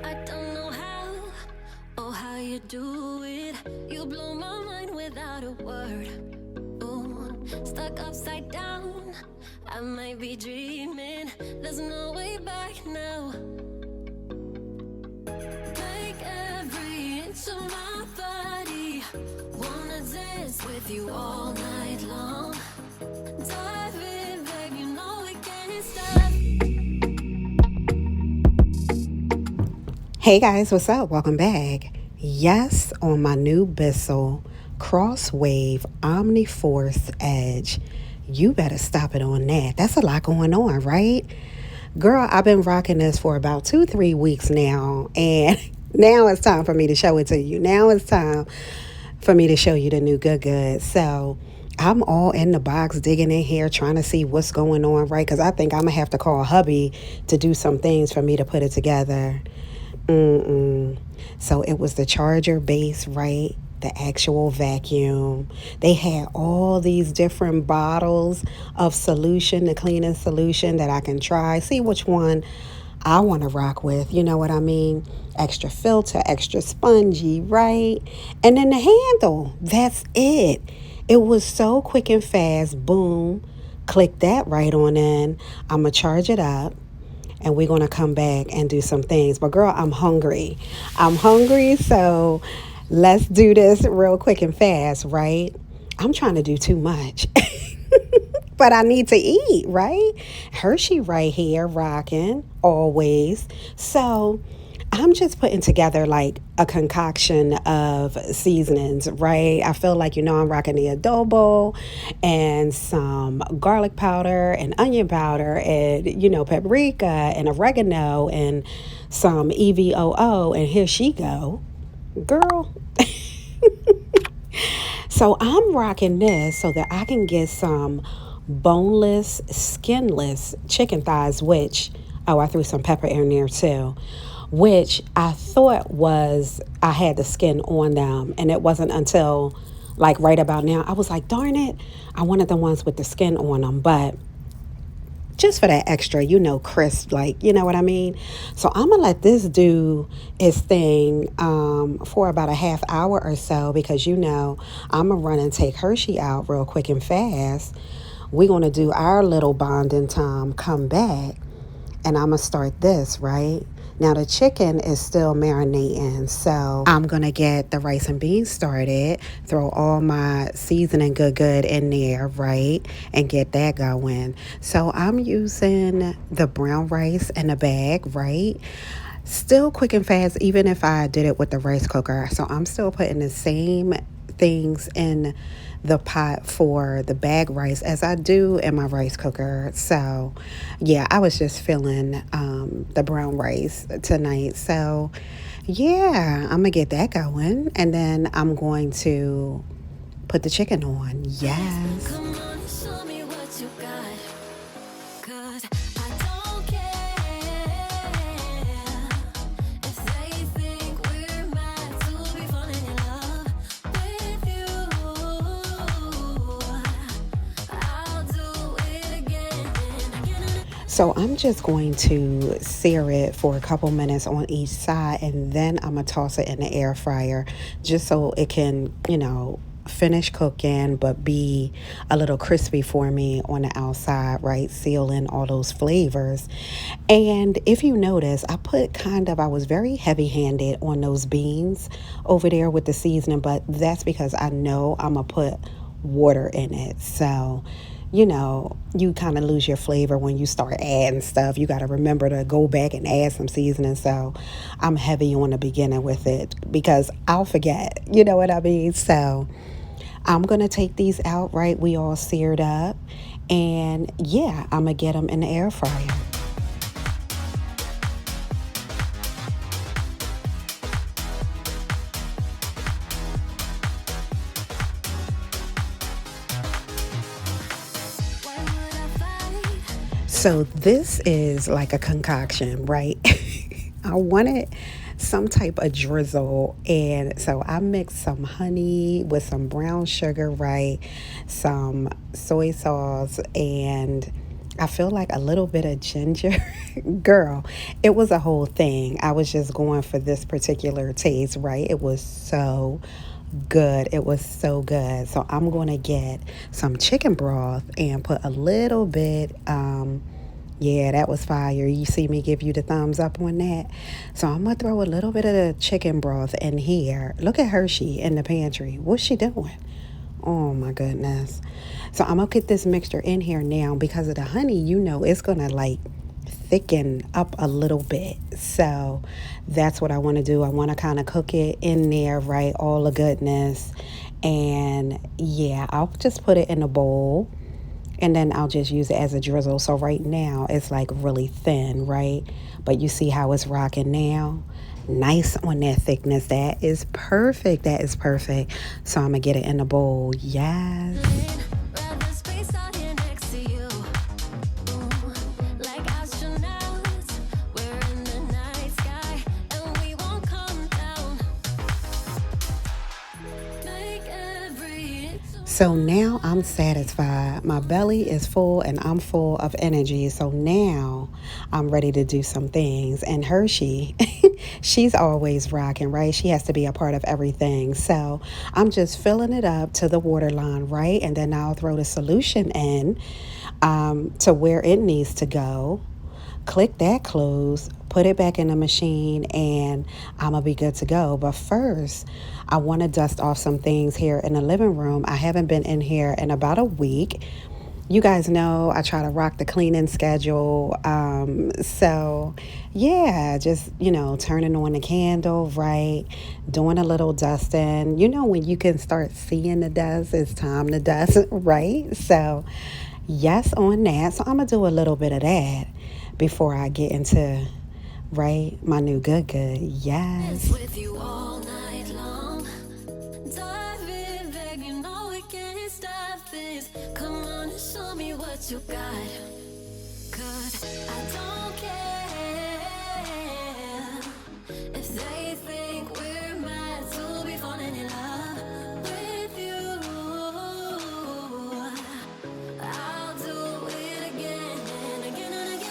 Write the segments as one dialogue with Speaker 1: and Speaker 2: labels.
Speaker 1: I don't know how or how you do it. You blow my mind without a word. Ooh, stuck upside down. I might be dreaming. There's no way back now. Take every inch of my body. Wanna dance with you all night long. Dive in, babe, you know we can't stop.
Speaker 2: Hey guys, what's up? Welcome back. Yes, on my new Bissell Crosswave Omniforce Edge. You better stop it on that. That's a lot going on, right? Girl, I've been rocking this for about 2-3 weeks now, and now it's time for me to show it to you. Now it's time for me to show you the new good. So I'm all in the box, digging in here, trying to see what's going on, right? Because I think I'm going to have to call hubby to do some things for me to put it together. So it was the charger base, right? The actual vacuum. They had all these different bottles of solution, the cleaning solution that I can try. See which one I want to rock with. You know what I mean? Extra filter, extra spongy, right? And then the handle. That's it. It was so quick and fast. Boom. Click that right on in. I'm going to charge it up, and we're going to come back and do some things. But girl, I'm hungry. So let's do this real quick and fast, right? I'm trying to do too much. But I need to eat, right? Hershey right here, rocking, always. So I'm just putting together like a concoction of seasonings, right? I feel like, I'm rocking the adobo and some garlic powder and onion powder and, paprika and oregano and some EVOO. And here she go, girl. So I'm rocking this so that I can get some boneless, skinless chicken thighs, which, I threw some pepper in there too, which I thought was, I had the skin on them. And it wasn't until like right about now, I was like, darn it, I wanted the ones with the skin on them. But just for that extra, crisp, like, you know what I mean? So I'm going to let this do its thing for about a half hour or so, because, I'm going to run and take Hershey out real quick and fast. We're going to do our little bonding time, come back, and I'm going to start this, right? Now the chicken is still marinating, so I'm going to get the rice and beans started, throw all my seasoning good in there, right, and get that going. So I'm using the brown rice in a bag, right? Still quick and fast, even if I did it with the rice cooker. So I'm still putting the same things in the pot for the bag rice as I do in my rice cooker. So yeah, I was just feeling the brown rice tonight. So yeah, I'm gonna get that going, and then I'm going to put the chicken on. Yes.
Speaker 1: Come on, show me what you got. 'Cause I don't care if they think we're meant to be falling in love with you. I'll do it again and again.
Speaker 2: So I'm just going to sear it for a couple minutes on each side, and then I'm going to toss it in the air fryer just so it can, finish cooking but be a little crispy for me on the outside, right? Seal in all those flavors. And if you notice, I was very heavy-handed on those beans over there with the seasoning, but that's because I know I'm going to put water in it. So you kind of lose your flavor when you start adding stuff. You got to remember to go back and add some seasoning. So I'm heavy on the beginning with it because I'll forget, you know what I mean? So I'm going to take these out, right? We all seared up. And yeah, I'm going to get them in the air fryer.
Speaker 1: Why would I fight?
Speaker 2: So this is like a concoction, right? I wanted some type of drizzle, and so I mixed some honey with some brown sugar, right? Some soy sauce and I feel like a little bit of ginger. Girl, it was a whole thing. I was just going for this particular taste, right? It was so good. It was so good. So I'm going to get some chicken broth and put a little bit, yeah, that was fire. You see me give you the thumbs up on that. So I'm going to throw a little bit of the chicken broth in here. Look at Hershey in the pantry. What's she doing? Oh my goodness. So I'm going to get this mixture in here now because of the honey, it's going to like thicken up a little bit. So that's what I want to do. I want to kind of cook it in there, right? All the goodness. And yeah, I'll just put it in a bowl and then I'll just use it as a drizzle. So right now it's like really thin, right? But you see how it's rocking now? Nice on that thickness. That is perfect. That is perfect. So I'm going to get it in a bowl. Yes. So now I'm satisfied. My belly is full and I'm full of energy. So now I'm ready to do some things. And Hershey, she's always rocking, right? She has to be a part of everything. So I'm just filling it up to the waterline, right? And then I'll throw the solution in to where it needs to go. Click that close, put it back in the machine, and I'm going to be good to go. But first, I want to dust off some things here in the living room. I haven't been in here in about a week. You guys know I try to rock the cleaning schedule. So, yeah, just, turning on the candle, right? Doing a little dusting. When you can start seeing the dust, it's time to dust, right? So, yes on that. So, I'm going to do a little bit of that before I get into, right, my new good. Yes.
Speaker 1: With you all night long. Dive in, babe, we can't stop this. Come on and show me what you got. 'Cause I don't care if they think we're mad to be falling in love with you. I'll do it again and again and again and again.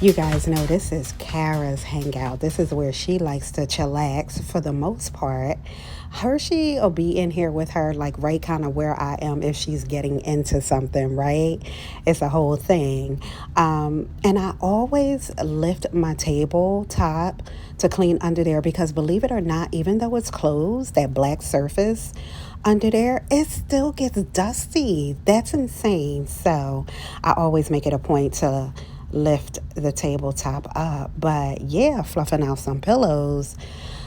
Speaker 2: You guys know this is Kara's hangout. This is where she likes to chillax for the most part. Hershey will be in here with her, like right kind of where I am if she's getting into something, right? It's a whole thing. And I always lift my tabletop to clean under there because believe it or not, even though it's closed, that black surface under there, it still gets dusty. That's insane. So I always make it a point to lift the tabletop up. But yeah, fluffing out some pillows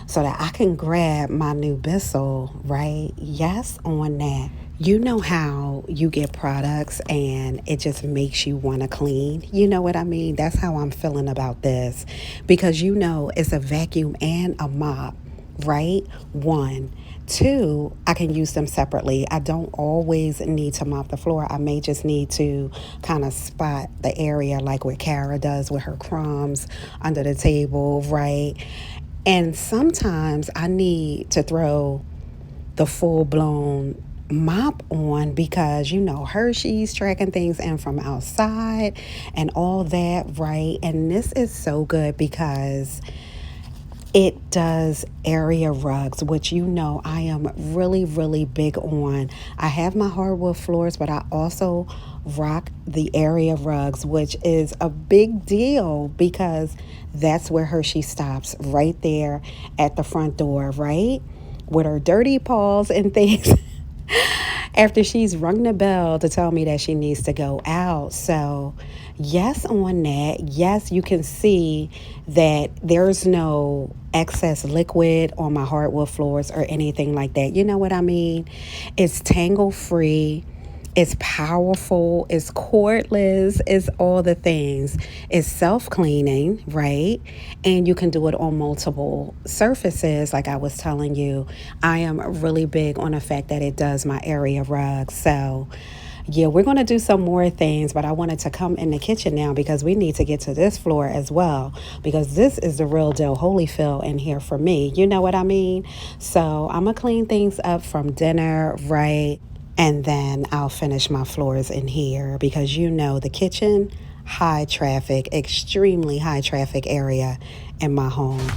Speaker 2: so that I can grab my new Bissell, right? Yes, on that. You know how you get products and it just makes you want to clean? You know what I mean? That's how I'm feeling about this because it's a vacuum and a mop, right? One. Two, I can use them separately. I don't always need to mop the floor. I may just need to kind of spot the area like what Kara does with her crumbs under the table, right? And sometimes I need to throw the full-blown mop on because, Hershey's tracking things in from outside and all that, right? And this is so good because it does area rugs, which I am really, really big on. I have my hardwood floors, but I also rock the area rugs, which is a big deal because that's where Hershey stops, right there at the front door, right? With her dirty paws and things. After she's rung the bell to tell me that she needs to go out. So, yes on that. Yes, you can see that there's no excess liquid on my hardwood floors or anything like that. You know what I mean? It's tangle free. It's powerful, it's cordless, it's all the things. It's self-cleaning, right? And you can do it on multiple surfaces, like I was telling you. I am really big on the fact that it does my area rugs. So, Yeah, we're going to do some more things, but I wanted to come in the kitchen now because we need to get to this floor as well because this is the real deal Holyfield in here for me. You know what I mean? So I'm going to clean things up from dinner, right? And then I'll finish my floors in here because you know the kitchen, high traffic, extremely high traffic area in my home.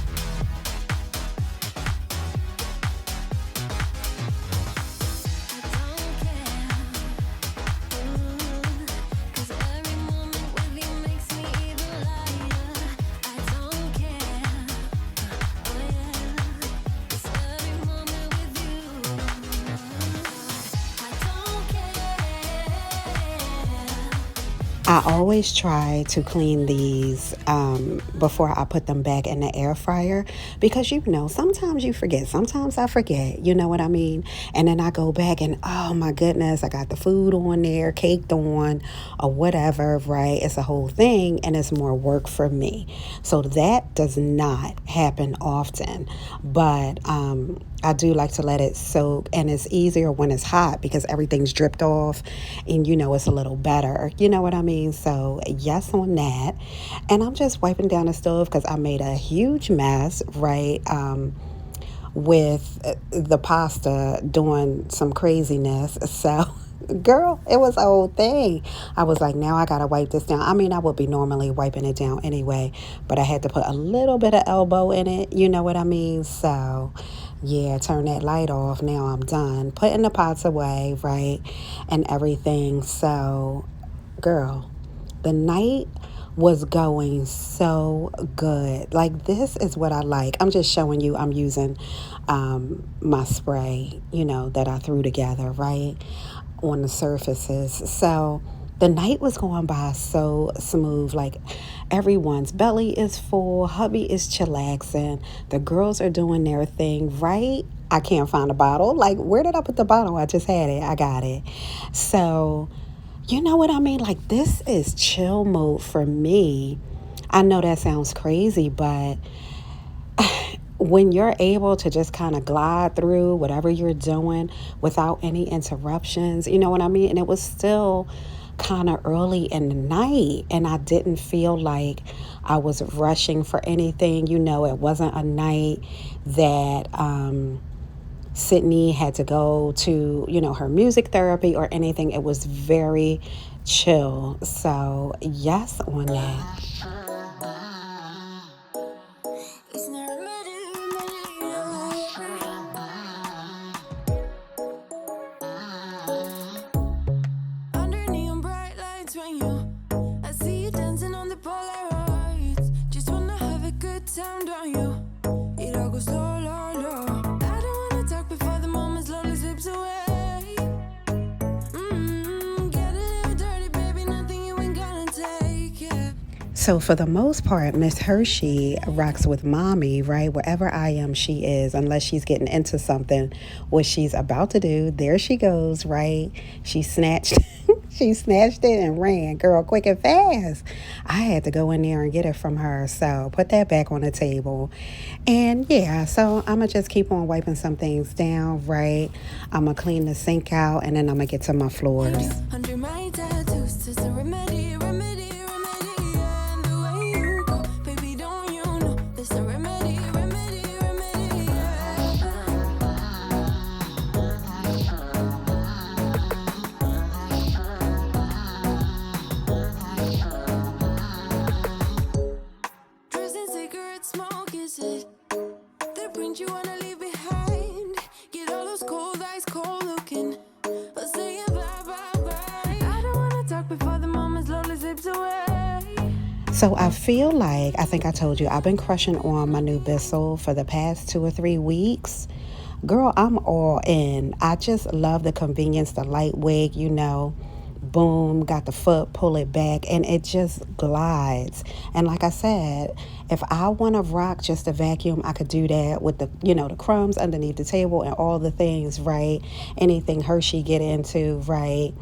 Speaker 2: I always try to clean these before I put them back in the air fryer because you know, sometimes you forget. Sometimes I forget, you know what I mean? And then I go back and oh my goodness, I got the food on there, caked on, or whatever, right? It's a whole thing and it's more work for me. So that does not happen often. But I do like to let it soak, and it's easier when it's hot because everything's dripped off and you know it's a little better. You know what I mean? So, yes, on that. And I'm just wiping down the stove because I made a huge mess, right? With the pasta doing some craziness. So, girl, it was a whole thing. I was like, now I gotta wipe this down. I mean, I would be normally wiping it down anyway, but I had to put a little bit of elbow in it. You know what I mean? So, yeah, turn that light off. Now I'm done putting the pots away, right? And everything. So, girl, the night was going so good. Like, this is what I like. I'm just showing you I'm using my spray, you know, that I threw together, right, on the surfaces. So the night was going by so smooth. Like, everyone's belly is full, hubby is chillaxing, the girls are doing their thing, right? I can't find a bottle. Like, where did I put the bottle? I just had it. I got it. So, you know what I mean? Like, this is chill mode for me. I know that sounds crazy, but when you're able to just kind of glide through whatever you're doing without any interruptions, you know what I mean? And it was still kind of early in the night, and I didn't feel like I was rushing for anything. You know, it wasn't a night that Sydney had to go to, you know, her music therapy or anything. It was very chill. So, yes, on that. So for the most part, Miss Hershey rocks with mommy, right? Wherever I am, she is, unless she's getting into something, what she's about to do. There she goes, right? She snatched, she snatched it and ran, girl, quick and fast. I had to go in there and get it from her. So put that back on the table. And yeah, so I'm going to just keep on wiping some things down, right? I'm going to clean the sink out and then I'm going to get to my floors.
Speaker 1: Under my tattoos, it's a remedy.
Speaker 2: So I feel like, I think I told you, I've been crushing on my new Bissell for the past 2 or 3 weeks. Girl, I'm all in. I just love the convenience, the light wig, you know. Boom, got the foot, pull it back, and it just glides. And like I said, if I want to rock just a vacuum, I could do that with the, you know, the crumbs underneath the table and all the things, right? Anything Hershey get into, right?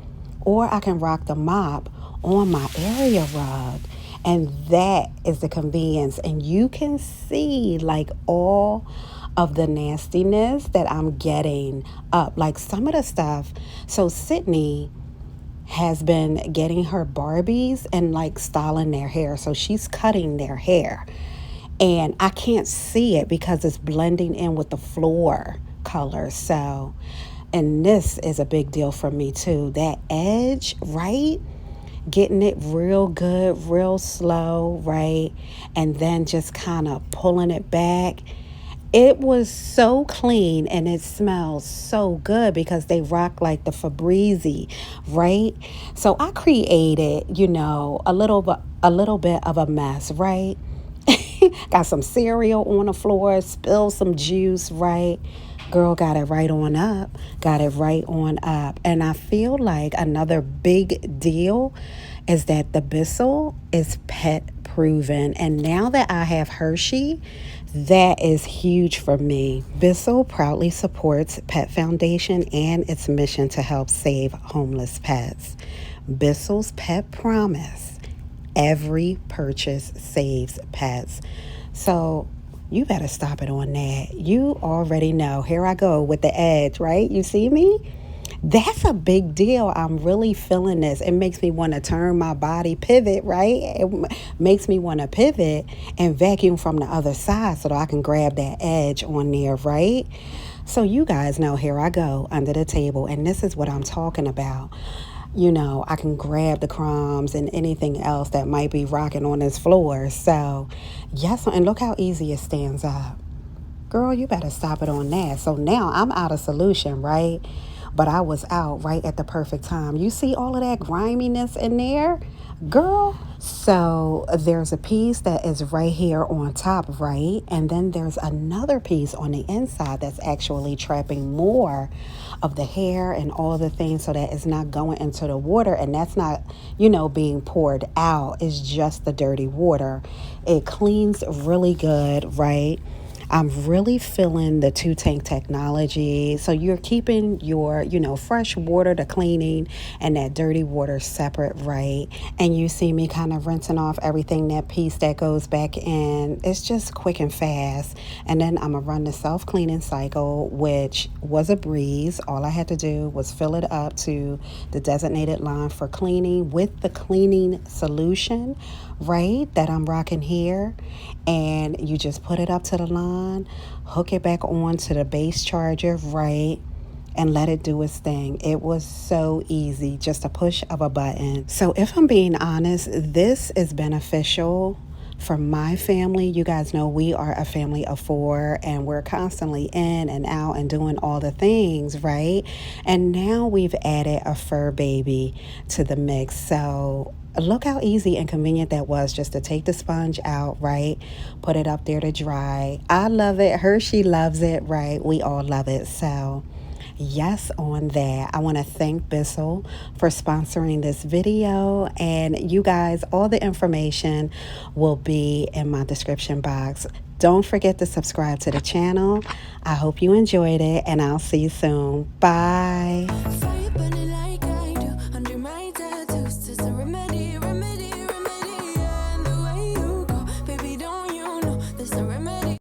Speaker 2: Or I can rock the mop on my area rug. And that is the convenience. And you can see like all of the nastiness that I'm getting up. Like some of the stuff. So Sydney has been getting her Barbies and like styling their hair. So she's cutting their hair. And I can't see it because it's blending in with the floor color. So, and this is a big deal for me too. That edge, right? Getting it real good, real slow, right? And then just kind of pulling it back. It was so clean and it smells so good because they rock like the Febreze, right? So I created, a little bit of a mess, right? Got some cereal on the floor, spilled some juice, right? Girl got it right on up, got it right on up. And I feel like another big deal is that the Bissell is pet proven. And now that I have Hershey, that is huge for me. Bissell proudly supports Pet Foundation and its mission to help save homeless pets. Bissell's Pet Promise: every purchase saves pets. So you better stop it on that. You already know. Here I go with the edge, right? You see me? That's a big deal. I'm really feeling this. It makes me want to turn my body, pivot, right? Makes me want to pivot and vacuum from the other side so that I can grab that edge on there, right? So you guys know, here I go under the table, and this is what I'm talking about. I can grab the crumbs and anything else that might be rocking on this floor. So, yes, and look how easy it stands up. Girl, you better stop it on that. So now I'm out of solution, right? But I was out right at the perfect time. You see all of that griminess in there? Girl, so there's a piece that is right here on top, right? And then there's another piece on the inside that's actually trapping more of the hair and all the things so that it's not going into the water, and that's not, being poured out. It's just the dirty water. It cleans really good, right? I'm really feeling the two tank technology. So you're keeping your, fresh water, the cleaning, and that dirty water separate, right? And you see me kind of rinsing off everything, that piece that goes back in. It's just quick and fast. And then I'm going to run the self-cleaning cycle, which was a breeze. All I had to do was fill it up to the designated line for cleaning with the cleaning solution, right, that I'm rocking here. And you just put it up to the line, hook it back on to the base charger, right, and let it do its thing. It was so easy, just a push of a button. So if I'm being honest, this is beneficial for my family. You guys know we are a family of 4 and we're constantly in and out and doing all the things, right? And now we've added a fur baby to the mix. So look how easy and convenient that was, just to take the sponge out, right? Put it up there to dry. I love it. Hershey loves it, right? We all love it. So yes, on that. I want to thank Bissell for sponsoring this video. And you guys, all the information will be in my description box. Don't forget to subscribe to the channel. I hope you enjoyed it, and I'll see you soon. Bye.